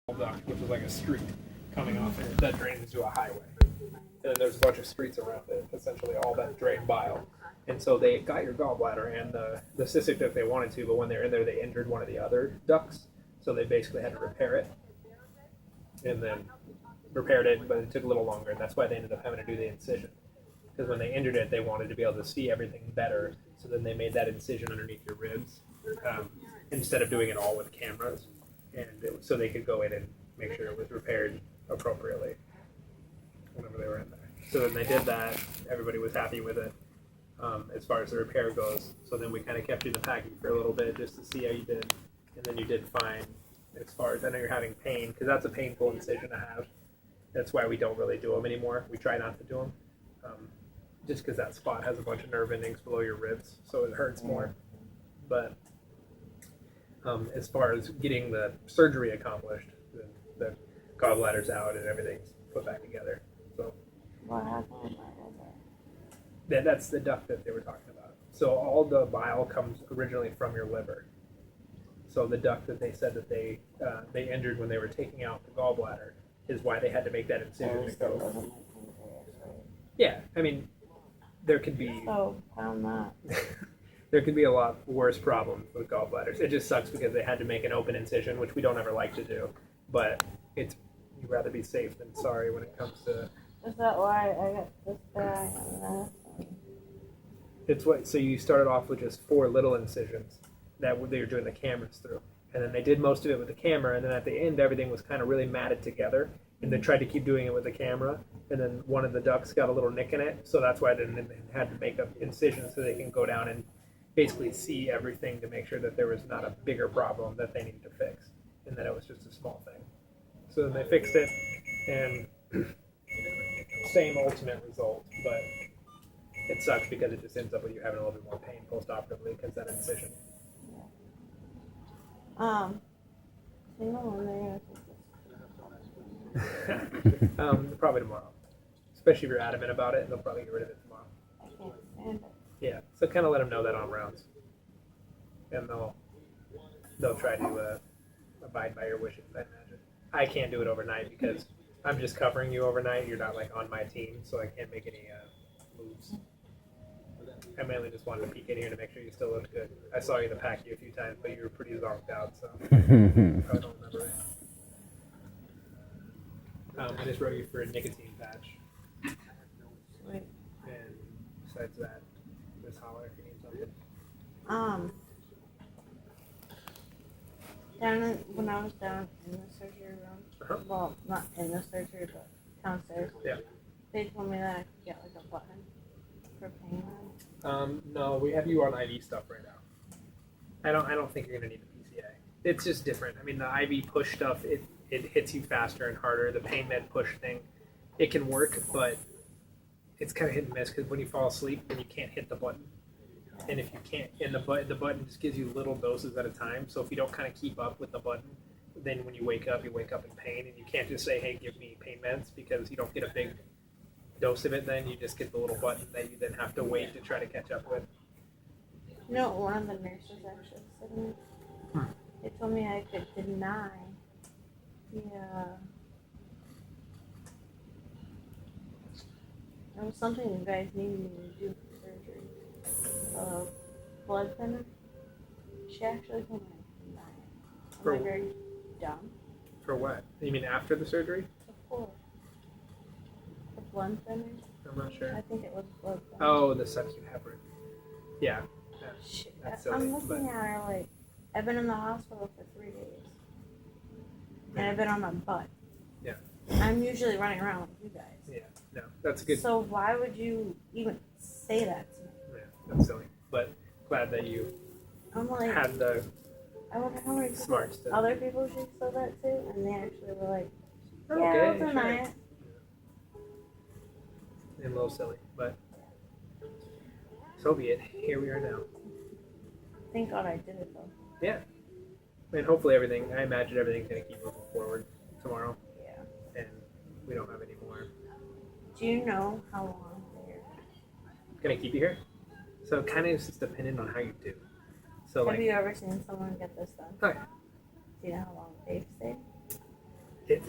duct, which is like a street coming off it that drains into a highway. And then there's a bunch of streets around it, essentially all that drain bile. And so they got your gallbladder and the cystic duct they wanted to, but when they're in there, they injured one of the other ducts. So they basically had to repair it. And then repaired it, but it took a little longer. And that's why they ended up having to do the incision. Because when they injured it, they wanted to be able to see everything better. So then they made that incision underneath your ribs instead of doing it all with cameras. And so they could go in and make sure it was repaired appropriately whenever they were in there. So then they did that. Everybody was happy with it as far as the repair goes. So then we kind of kept you in the packing for a little bit just to see how you did. And then you did fine as far as I know you're having pain, because that's a painful incision to have. That's why we don't really do them anymore. We try not to do them. Just because that spot has a bunch of nerve endings below your ribs, so it hurts more. But as far as getting the surgery accomplished, the gallbladder's out and everything's put back together. So What happened with my liver? that's the duct that they were talking about. So all the bile comes originally from your liver. So the duct that they said that they injured when they were taking out the gallbladder is why they had to make that incision to go. Yeah, I mean, there could be. So found that. There could be a lot worse problems with gallbladders. It just sucks because they had to make an open incision, which we don't ever like to do. But you'd rather be safe than sorry when it comes to. Is that why I got this bag and this? It's what. So you started off with just 4 little incisions that they were doing the cameras through, and then they did most of it with the camera, and then at the end everything was kind of really matted together, and they tried to keep doing it with the camera, and then one of the ducts got a little nick in it, so that's why they had to make up incisions so they can go down and basically see everything to make sure that there was not a bigger problem that they needed to fix, and that it was just a small thing. So then they fixed it, and same ultimate result, but it sucks because it just ends up with you having a little bit more pain post-operatively because that incision. You know when they're gonna take this? Probably tomorrow. Especially if you're adamant about it, they'll probably get rid of it tomorrow. I can't stand it. Yeah, so kind of let them know that on rounds, and they'll try to abide by your wishes. I imagine. I can't do it overnight because I'm just covering you overnight. You're not like on my team, so I can't make any moves. I mainly just wanted to peek in here to make sure you still looked good. I saw you in the pack a few times, but you were pretty zonked out, so I don't remember it. I just wrote you for a nicotine patch. Sweet. And besides that, just holler if you need something. When I was down in the surgery room, well, not in the surgery, but downstairs. Yeah. They told me that I could get like a button for pain. No, we have you on IV stuff right now. I don't think you're gonna need a PCA. It's just different. I mean, the IV push stuff, it hits you faster and harder. The pain med push thing, it can work, but it's kind of hit and miss because when you fall asleep, then you can't hit the button. And if you can't, and the button just gives you little doses at a time. So if you don't kind of keep up with the button, then when you wake up in pain, and you can't just say, "Hey, give me pain meds," because you don't get a big dose of it. Then you just get the little button that you then have to wait to try to catch up with. You know, one of the nurses actually said to me, they told me I could deny it was something you guys needed me to do for surgery. Blood thinner. She actually told me I could deny it. For- Am I very dumb? For what? You mean after the surgery? Of course. The blood thinner? I'm not sure. I think it was blood thinner. Oh, the subheparin. Yeah. Shit, That's silly, I'm looking at her like, I've been in the hospital for 3 days. And I've been on my butt. Yeah. I'm usually running around with you guys. Yeah. No, that's good. So why would you even say that to me? Yeah, that's silly. But glad that you I'm like, had the I wonder how many people, smarts to. other people she said that to, and they actually were like, Oh, yeah, okay, I'll deny sure. it. And a little silly, but so be it. Here we are now. Thank God I did it though. Yeah. And hopefully everything, I imagine everything's going to keep moving forward tomorrow. Yeah. And we don't have any more. Do you know how long they're... Going to keep you here? So it kind of is just dependent on how you do. So Have like, you ever seen someone get this done? oh yeah. Do you know how long they've stayed? it's